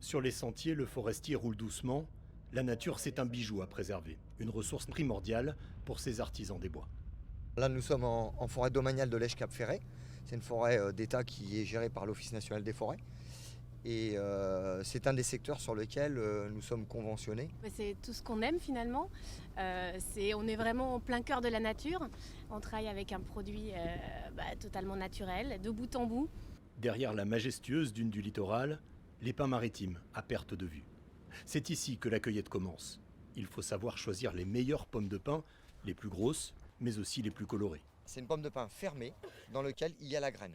Sur les sentiers, le forestier roule doucement. La nature, c'est un bijou à préserver, une ressource primordiale pour ces artisans des bois. Là, nous sommes en forêt domaniale de l'Èche-Cap-Ferret. C'est une forêt d'État qui est gérée par l'Office national des forêts. Et c'est un des secteurs sur lequel nous sommes conventionnés. C'est tout ce qu'on aime finalement. On est vraiment au plein cœur de la nature. On travaille avec un produit totalement naturel, de bout en bout. Derrière la majestueuse dune du littoral, les pins maritimes à perte de vue. C'est ici que la cueillette commence. Il faut savoir choisir les meilleures pommes de pin, les plus grosses, mais aussi les plus colorées. C'est une pomme de pin fermée dans laquelle il y a la graine.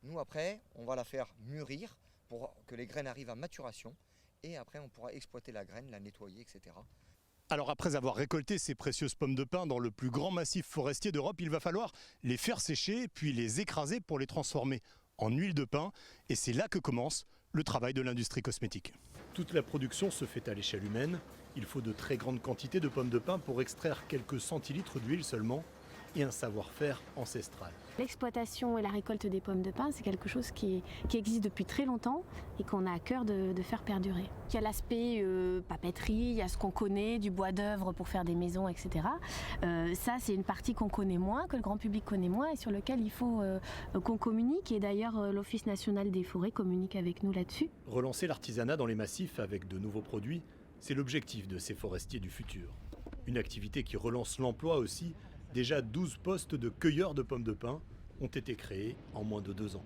Nous après, on va la faire mûrir pour que les graines arrivent à maturation. Et après, on pourra exploiter la graine, la nettoyer, etc. Alors après avoir récolté ces précieuses pommes de pin dans le plus grand massif forestier d'Europe, il va falloir les faire sécher, puis les écraser pour les transformer en huile de pin. Et c'est là que commence le travail de l'industrie cosmétique. Toute la production se fait à l'échelle humaine. Il faut de très grandes quantités de pommes de pin pour extraire quelques centilitres d'huile seulement et un savoir-faire ancestral. L'exploitation et la récolte des pommes de pin, c'est quelque chose qui existe depuis très longtemps et qu'on a à cœur de faire perdurer. Il y a l'aspect papeterie, il y a ce qu'on connaît, du bois d'œuvre pour faire des maisons, etc. Ça, c'est une partie qu'on connaît moins, que le grand public connaît moins et sur lequel il faut qu'on communique. Et d'ailleurs, l'Office national des forêts communique avec nous là-dessus. Relancer l'artisanat dans les massifs avec de nouveaux produits, c'est l'objectif de ces forestiers du futur. Une activité qui relance l'emploi aussi. Déjà 12 postes de cueilleurs de pommes de pin ont été créés en moins de 2 ans.